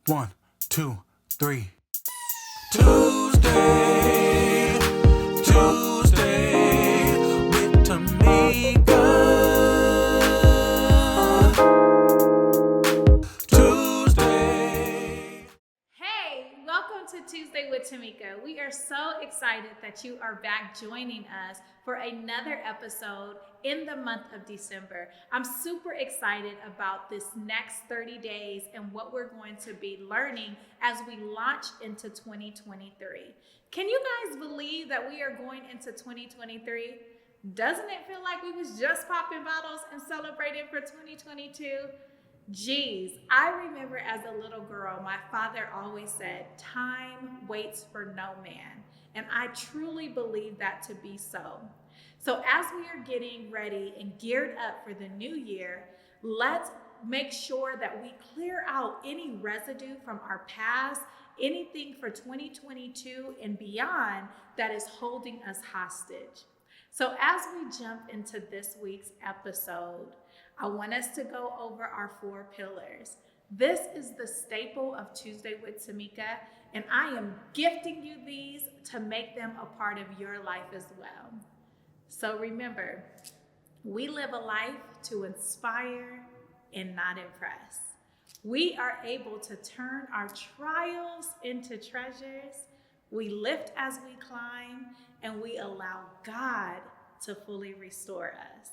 1, 2, 3. Tuesday with Tamika. Tuesday. Hey, welcome to Tuesday with Tamika. We are so excited that you are back joining us for another episode in the month of December. I'm super excited about this next 30 days and what we're going to be learning as we launch into 2023. Can you guys believe that we are going into 2023? Doesn't it feel like we was just popping bottles and celebrating for 2022? Geez, I remember as a little girl, my father always said, time waits for no man. And I truly believe that to be so. So as we are getting ready and geared up for the new year, let's make sure that we clear out any residue from our past, anything for 2022 and beyond that is holding us hostage. So as we jump into this week's episode, I want us to go over our 4 pillars. This is the staple of Tuesday with Tamika, and I am gifting you these to make them a part of your life as well. So remember, we live a life to inspire and not impress. We are able to turn our trials into treasures. We lift as we climb, and we allow God to fully restore us.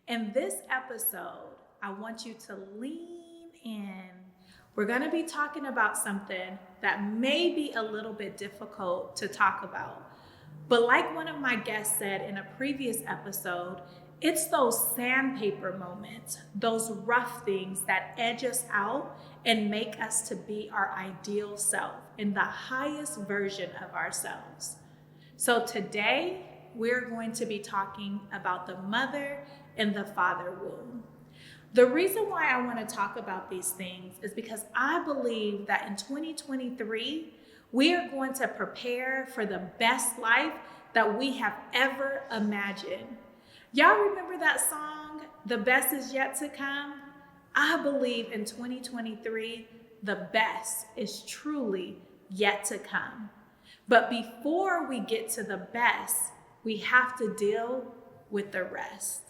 In this episode, I want you to lean in. We're going to be talking about something that may be a little bit difficult to talk about. But like one of my guests said in a previous episode, it's those sandpaper moments, those rough things that edge us out and make us to be our ideal self in the highest version of ourselves. So today, we're going to be talking about the mother and the father womb. The reason why I want to talk about these things is because I believe that in 2023, we are going to prepare for the best life that we have ever imagined. Y'all remember that song, The Best Is Yet to Come? I believe in 2023, the best is truly yet to come. But before we get to the best, we have to deal with the rest.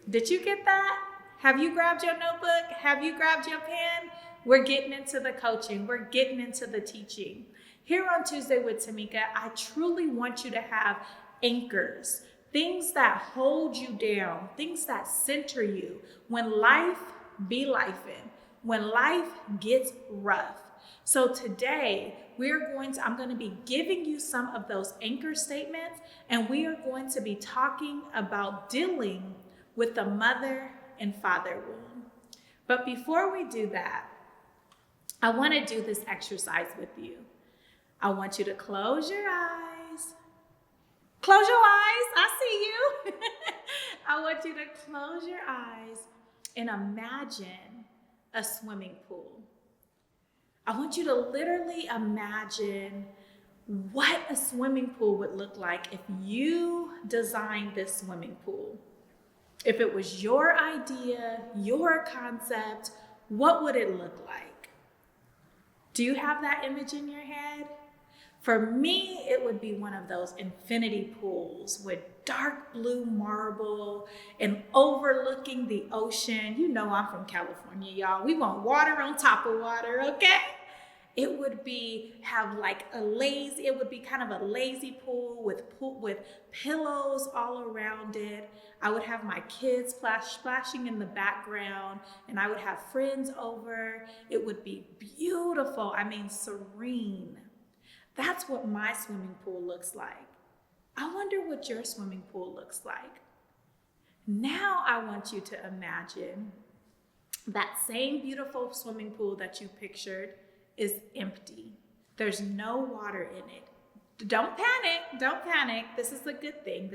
Did you get that? Have you grabbed your notebook? Have you grabbed your pen? We're getting into the coaching. We're getting into the teaching. Here on Tuesday with Tamika, I truly want you to have anchors, things that hold you down, things that center you when life be lifing, when life gets rough. So today, I'm going to be giving you some of those anchor statements, and we are going to be talking about dealing with the mother and father womb. But before we do that, I want to do this exercise with you. I want you to close your eyes. Close your eyes. I see you. I want you to close your eyes and imagine a swimming pool. I want you to literally imagine what a swimming pool would look like if you designed this swimming pool. If it was your idea, your concept, what would it look like? Do you have that image in your head? For me, it would be one of those infinity pools with dark blue marble and overlooking the ocean. You know I'm from California, y'all. We want water on top of water, okay? It would be kind of a lazy pool with pillows all around it. I would have my kids splashing in the background, and I would have friends over. It would be beautiful. I mean, serene. That's what my swimming pool looks like. I wonder what your swimming pool looks like. Now I want you to imagine that same beautiful swimming pool that you pictured is empty. There's no water in it. Don't panic. This is a good thing.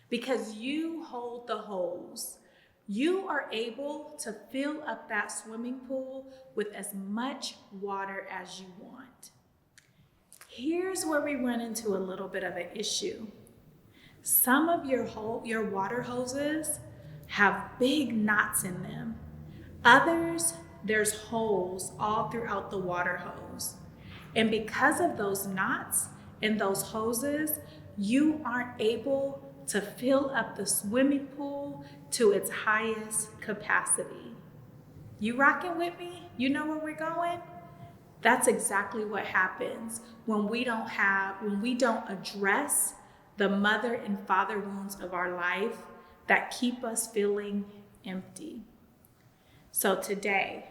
Because you hold the hose. You are able to fill up that swimming pool with as much water as you want. Here's where we run into a little bit of an issue. Some of your water hoses have big knots in them. Others there's holes all throughout the water hose. And because of those knots and those hoses, you aren't able to fill up the swimming pool to its highest capacity. You rocking with me? You know where we're going? That's exactly what happens when we don't address the mother and father wounds of our life that keep us feeling empty. So today,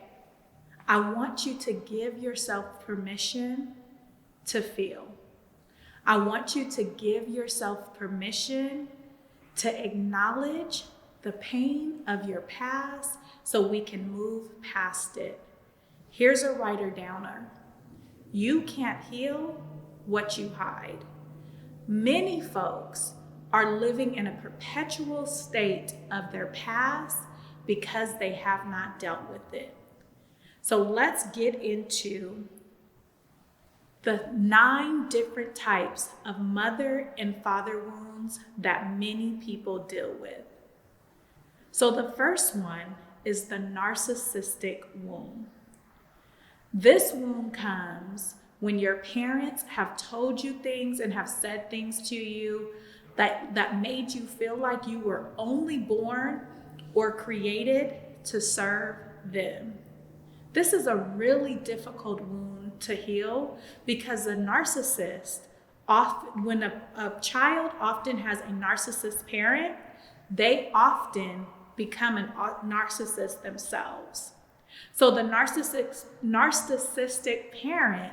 I want you to give yourself permission to feel. I want you to give yourself permission to acknowledge the pain of your past so we can move past it. Here's a writer downer. You can't heal what you hide. Many folks are living in a perpetual state of their past because they have not dealt with it. So let's get into the 9 different types of mother and father wounds that many people deal with. So the first one is the narcissistic wound. This wound comes when your parents have told you things and have said things to you that made you feel like you were only born or created to serve them. This is a really difficult wound to heal because a narcissist, when a child often has a narcissist parent, they often become a narcissist themselves. So the narcissistic parent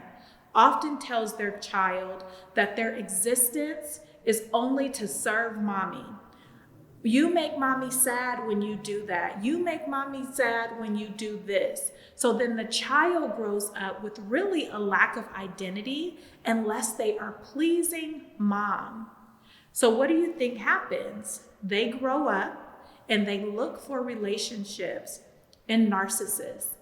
often tells their child that their existence is only to serve mommy. You make mommy sad when you do that. You make mommy sad when you do this. So then the child grows up with really a lack of identity unless they are pleasing mom. So what do you think happens? They grow up and they look for relationships in narcissists.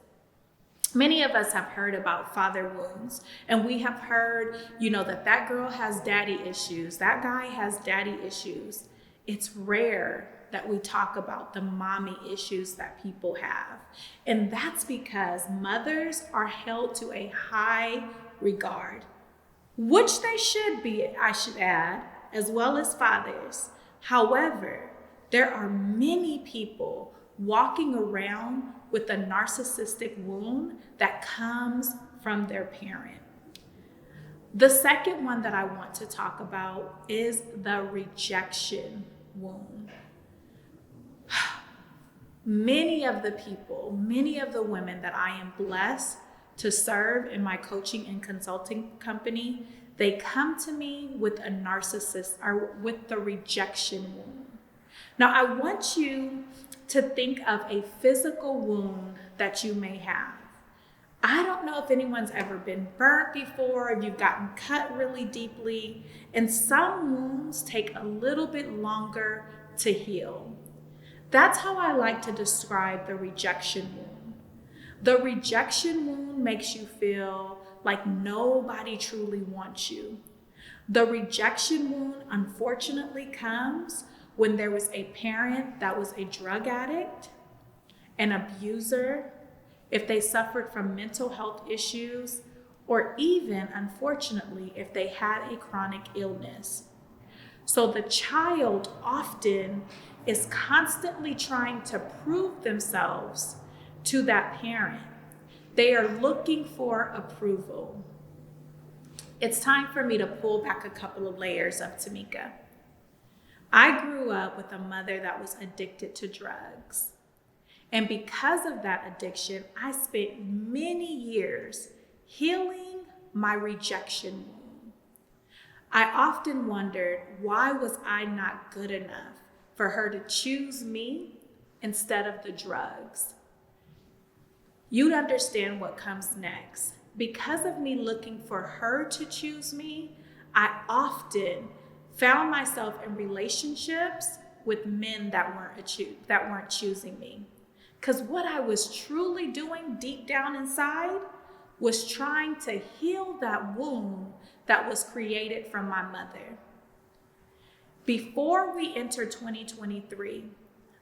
Many of us have heard about father wounds, and we have heard, that girl has daddy issues, that guy has daddy issues. It's rare that we talk about the mommy issues that people have. And that's because mothers are held to a high regard, which they should be, I should add, as well as fathers. However, there are many people walking around with a narcissistic wound that comes from their parent. The second one that I want to talk about is the rejection wound. Many of the women that I am blessed to serve in my coaching and consulting company, they come to me with a narcissist or with the rejection wound. Now, I want you to think of a physical wound that you may have. I don't know if anyone's ever been burnt before, if you've gotten cut really deeply, and some wounds take a little bit longer to heal. That's how I like to describe the rejection wound. The rejection wound makes you feel like nobody truly wants you. The rejection wound, unfortunately, comes when there was a parent that was a drug addict, an abuser, if they suffered from mental health issues, or even, unfortunately, if they had a chronic illness. So the child often is constantly trying to prove themselves to that parent. They are looking for approval. It's time for me to pull back a couple of layers of Tamika. I grew up with a mother that was addicted to drugs. And because of that addiction, I spent many years healing my rejection wound. I often wondered, why was I not good enough for her to choose me instead of the drugs? You'd understand what comes next. Because of me looking for her to choose me, I often found myself in relationships with men that weren't choosing me. Because what I was truly doing deep down inside was trying to heal that wound that was created from my mother. Before we enter 2023,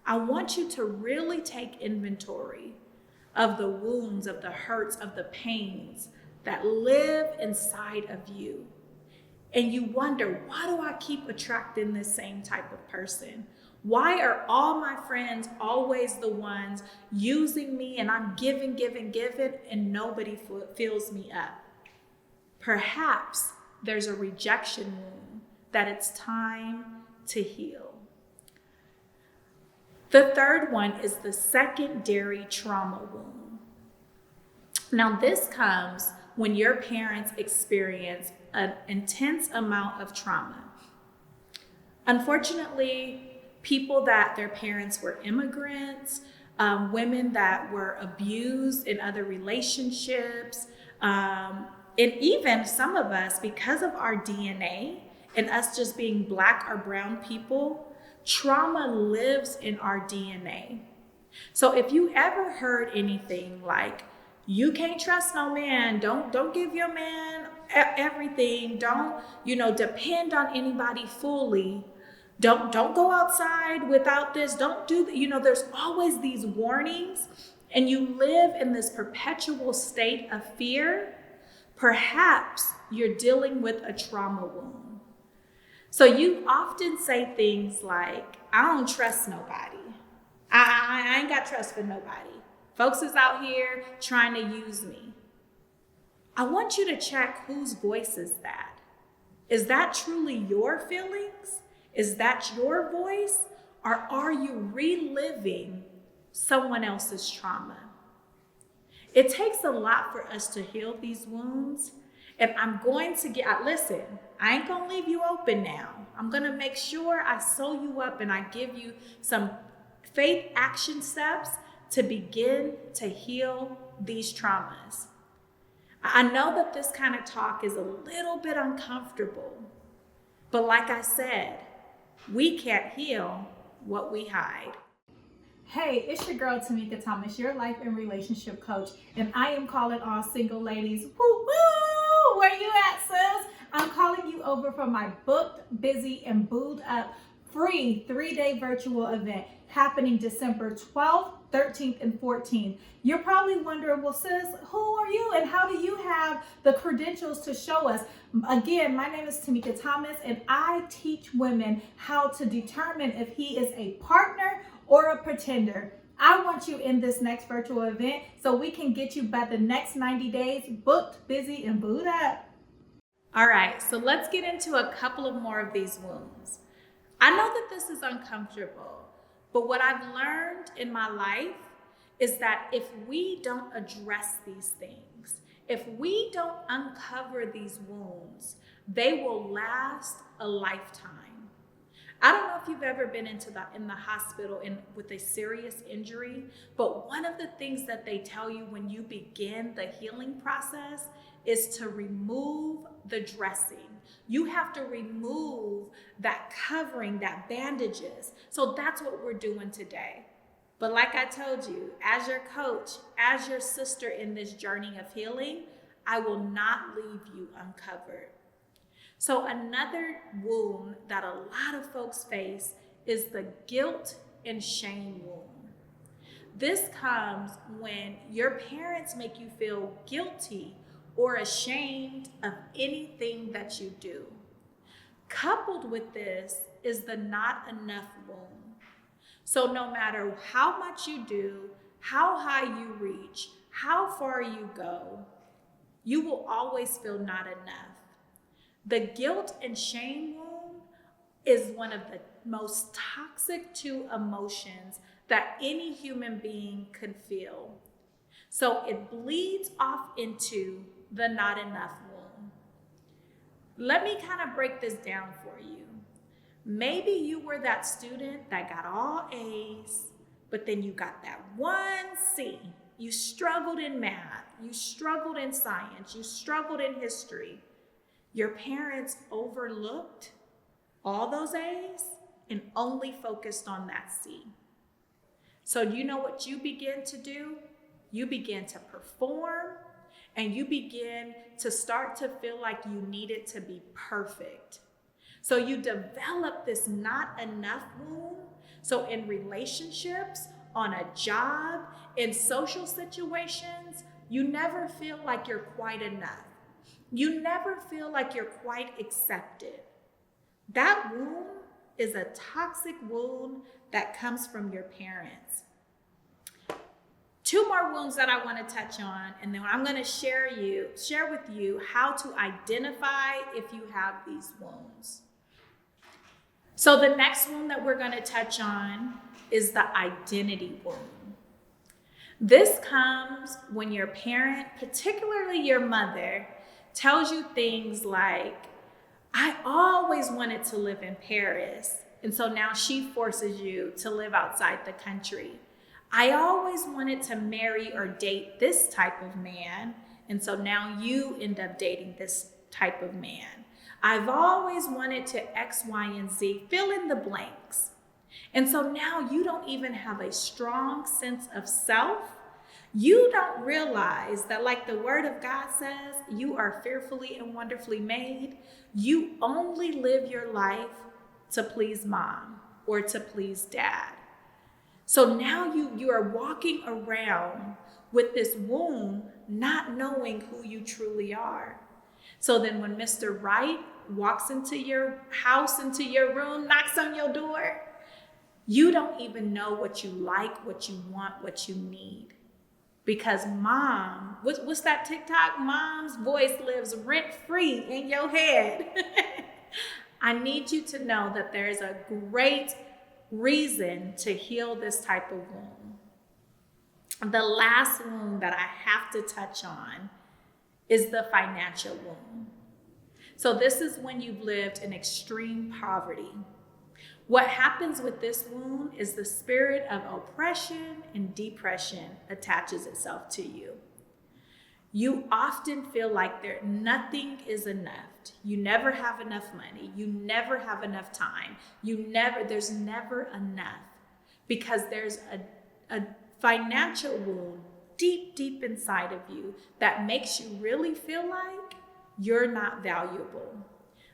I want you to really take inventory of the wounds, of the hurts, of the pains that live inside of you. And you wonder, why do I keep attracting this same type of person? Why are all my friends always the ones using me and I'm giving, and nobody fills me up? Perhaps there's a rejection wound that it's time to heal. The third one is the secondary trauma wound. Now, this comes when your parents experience an intense amount of trauma. Unfortunately, people that their parents were immigrants, women that were abused in other relationships, and even some of us, because of our DNA and us just being Black or brown people, trauma lives in our DNA. So if you ever heard anything like, you can't trust no man, don't give your man everything, don't depend on anybody fully, don't go outside without this, don't do there's always these warnings, and you live in this perpetual state of fear. Perhaps you're dealing with a trauma wound. So you often say things like, I don't trust nobody. I ain't got trust for nobody. Folks is out here trying to use me. I want you to check whose voice is that. Is that truly your feelings? Is that your voice? Or are you reliving someone else's trauma? It takes a lot for us to heal these wounds. And I'm going to listen, I ain't gonna leave you open now. I'm gonna make sure I sew you up and I give you some faith action steps to begin to heal these traumas. I know that this kind of talk is a little bit uncomfortable, but like I said, we can't heal what we hide. Hey, it's your girl Tamika Thomas, your life and relationship coach, and I am calling all single ladies. Woo woo! Where you at, sis? I'm calling you over for my booked, busy, and booed up free 3-day virtual event happening December 12th, 13th, and 14th. You're probably wondering, well, sis, who are you and how do you have the credentials to show us? Again, my name is Tamika Thomas, and I teach women how to determine if he is a partner or a pretender. I want you in this next virtual event so we can get you by the next 90 days booked, busy, and booed up. All right, so let's get into a couple of more of these wounds. I know that this is uncomfortable, but what I've learned in my life is that if we don't address these things, if we don't uncover these wounds, they will last a lifetime. I don't know if you've ever been in the hospital with a serious injury, but one of the things that they tell you when you begin the healing process is to remove the dressing. You have to remove that covering, that bandages. So that's what we're doing today. But like I told you, as your coach, as your sister in this journey of healing, I will not leave you uncovered. So another wound that a lot of folks face is the guilt and shame wound. This comes when your parents make you feel guilty or ashamed of anything that you do. Coupled with this is the not enough wound. So no matter how much you do, how high you reach, how far you go, you will always feel not enough. The guilt and shame wound is one of the most toxic two emotions that any human being can feel. So it bleeds off into the not enough wound. Let me kind of break this down for you. Maybe you were that student that got all A's, but then you got that one C. You struggled in math, you struggled in science, you struggled in history. Your parents overlooked all those A's and only focused on that C. So you know what you begin to do? You begin to perform, and you begin to start to feel like you need it to be perfect. So you develop this not enough wound. So in relationships, on a job, in social situations, you never feel like you're quite enough. You never feel like you're quite accepted. That wound is a toxic wound that comes from your parents. Two more wounds that I want to touch on, and then I'm going to share with you how to identify if you have these wounds. So the next wound that we're going to touch on is the identity wound. This comes when your parent, particularly your mother, tells you things like, I always wanted to live in Paris, and so now she forces you to live outside the country. I always wanted to marry or date this type of man, and so now you end up dating this type of man. I've always wanted to X, Y, and Z, fill in the blanks. And so now you don't even have a strong sense of self. You don't realize that, like the word of God says, you are fearfully and wonderfully made. You only live your life to please mom or to please dad. So now you are walking around with this wound, not knowing who you truly are. So then when Mr. Right walks into your house, into your room, knocks on your door, you don't even know what you like, what you want, what you need. Because mom, what's that TikTok? Mom's voice lives rent-free in your head. I need you to know that there's a great reason to heal this type of wound. The last wound that I have to touch on is the financial wound. So this is when you've lived in extreme poverty. What happens with this wound is the spirit of oppression and depression attaches itself to you. You often feel like nothing is enough. You never have enough money. You never have enough time. There's never enough, because there's a financial wound deep, deep inside of you that makes you really feel like you're not valuable.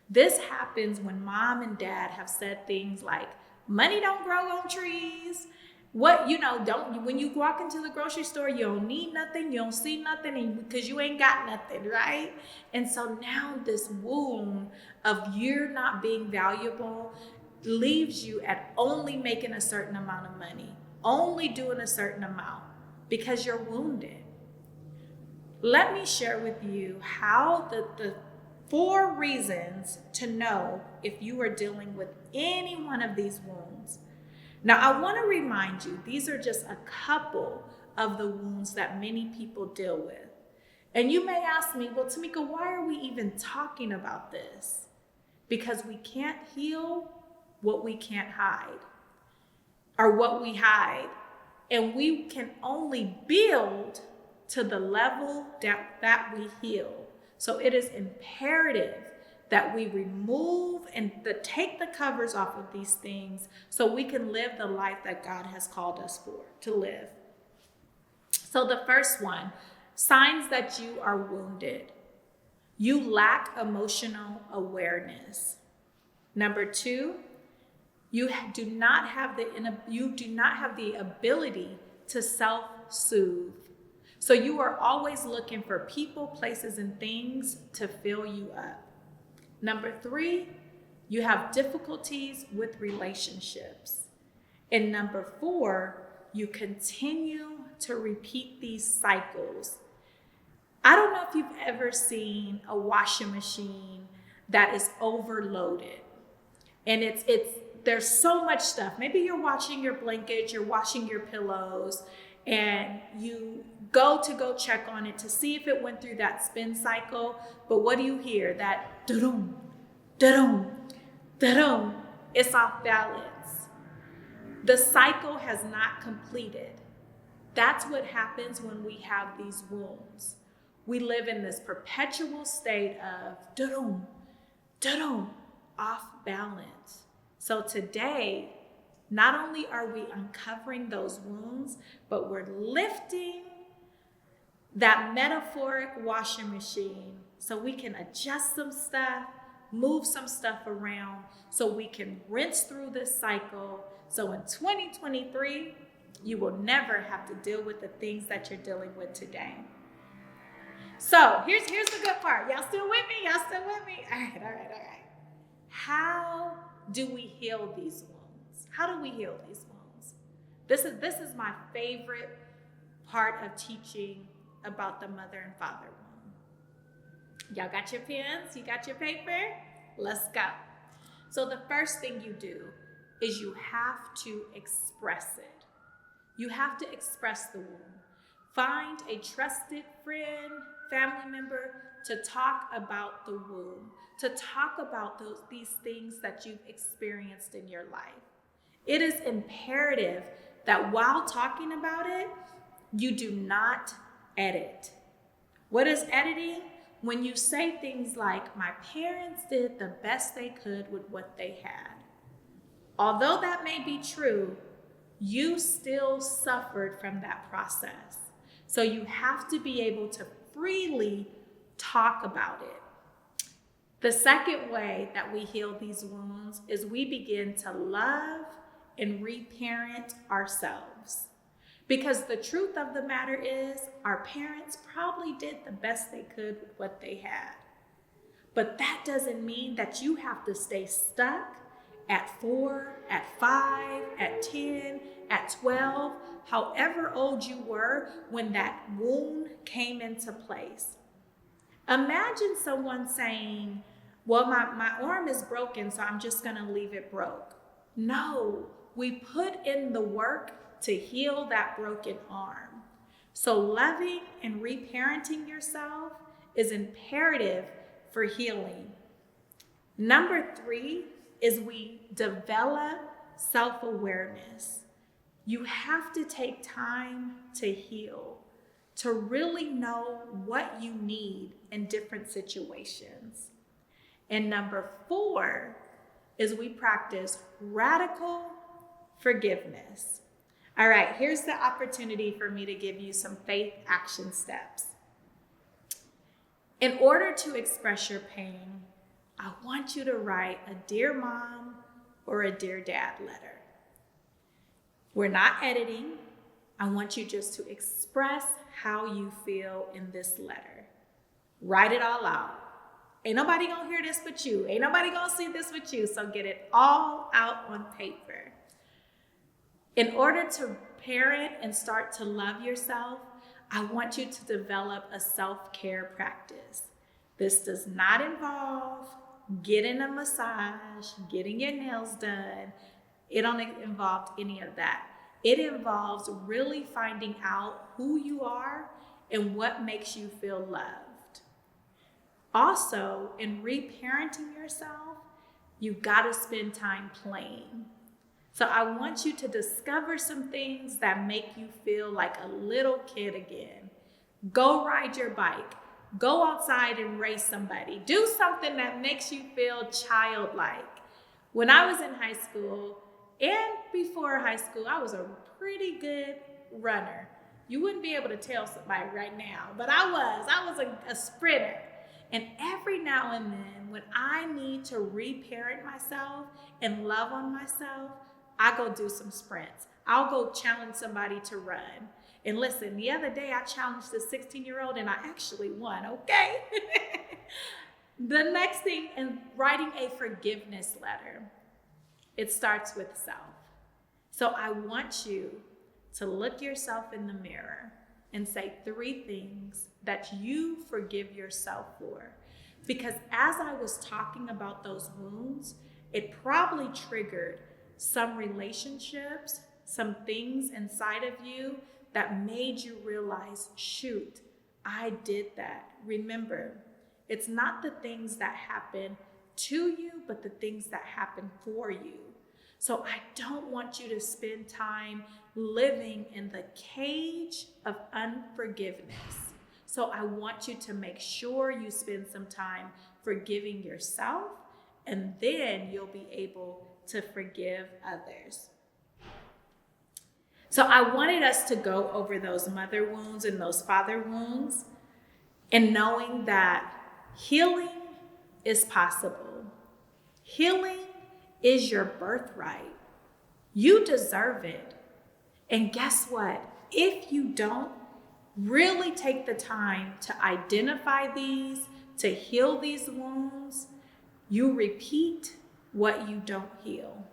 This happens when mom and dad have said things like, money don't grow on trees. When you walk into the grocery store, you don't need nothing, you don't see nothing, because you ain't got nothing, right? And so now this wound of you're not being valuable leaves you at only making a certain amount of money, only doing a certain amount, because you're wounded. Let me share with you how the 4 reasons to know if you are dealing with any one of these wounds. Now, I want to remind you, these are just a couple of the wounds that many people deal with. And you may ask me, well, Tamika, why are we even talking about this? Because we can't heal what we can't hide, or what we hide. And we can only build to the level that we heal. So it is imperative that we remove and take the covers off of these things so we can live the life that God has called us to live. So the first one, signs that you are wounded. You lack emotional awareness. Number 2, you do not have the ability to self-soothe. So you are always looking for people, places, and things to fill you up. Number 3, you have difficulties with relationships. And number 4, you continue to repeat these cycles. I don't know if you've ever seen a washing machine that is overloaded. And there's so much stuff. Maybe you're washing your blankets, you're washing your pillows, and you go check on it to see if it went through that spin cycle. But what do you hear? That da-dum, da-dum, da-dum. It's off balance. The cycle has not completed. That's what happens when we have these wounds. We live in this perpetual state of da-dum, da-dum, off balance. So today, not only are we uncovering those wounds, but we're lifting that metaphoric washing machine so we can adjust some stuff, move some stuff around, so we can rinse through this cycle. So in 2023, You will never have to deal with the things that you're dealing with today. So here's the good part. Y'all still with me? Y'all still with me? All right. How do we heal these wounds? How do we heal these wounds? This is my favorite part of teaching about the mother and father wound. Y'all got your pens? You got your paper? Let's go. So the first thing you do is you have to express it. You have to express the wound. Find a trusted friend, family member to talk about the wound, to talk about these things that you've experienced in your life. It is imperative that while talking about it, you do not edit. What is editing? When you say things like, my parents did the best they could with what they had. Although that may be true, you still suffered from that process. So you have to be able to freely talk about it. The second way that we heal these wounds is we begin to love and reparent ourselves. Because the truth of the matter is, our parents probably did the best they could with what they had. But that doesn't mean that you have to stay stuck at 4, at 5, at 10, at 12, however old you were when that wound came into place. Imagine someone saying, well, my arm is broken, so I'm just gonna leave it broke. No, we put in the work to heal that broken arm. So loving and reparenting yourself is imperative for healing. Number 3 is we develop self-awareness. You have to take time to heal, to really know what you need in different situations. And number 4 is we practice radical forgiveness. All right, here's the opportunity for me to give you some faith action steps. In order to express your pain, I want you to write a dear mom or a dear dad letter. We're not editing. I want you just to express how you feel in this letter. Write it all out. Ain't nobody gonna hear this but you. Ain't nobody gonna see this but you. So get it all out on paper. In order to parent and start to love yourself, I want you to develop a self-care practice. This does not involve getting a massage, getting your nails done. It don't involve any of that. It involves really finding out who you are and what makes you feel loved. Also, in reparenting yourself, you gotta spend time playing. So I want you to discover some things that make you feel like a little kid again. Go ride your bike. Go outside and race somebody. Do something that makes you feel childlike. When I was in high school and before high school, I was a pretty good runner. You wouldn't be able to tell somebody right now, but I was a sprinter. And every now and then, when I need to reparent myself and love on myself, I go do some sprints. I'll go challenge somebody to run. And listen, the other day I challenged a 16-year-old and I actually won, okay? The next thing in writing a forgiveness letter, it starts with self. So I want you to look yourself in the mirror and say 3 things that you forgive yourself for. Because as I was talking about those wounds, it probably triggered some relationships, some things inside of you that made you realize, shoot, I did that. Remember, it's not the things that happen to you, but the things that happen for you. So I don't want you to spend time living in the cage of unforgiveness. So I want you to make sure you spend some time forgiving yourself, and then you'll be able to forgive others. So I wanted us to go over those mother wounds and those father wounds, and knowing that healing is possible. Healing is your birthright. You deserve it. And guess what? If you don't really take the time to identify these, to heal these wounds, you repeat what you don't heal.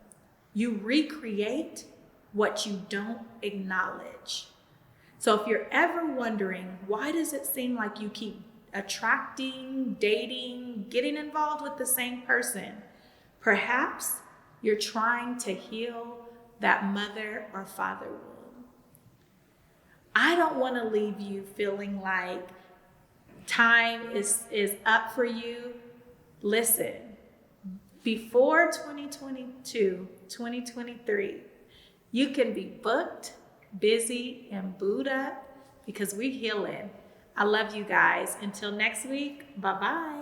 You recreate what you don't acknowledge. So if you're ever wondering, why does it seem like you keep attracting, dating, getting involved with the same person? Perhaps you're trying to heal that mother or father wound. I don't want to leave you feeling like time is up for you. Listen, before 2022, 2023, you can be booked, busy, and booed up because we're healing. I love you guys. Until next week, bye-bye.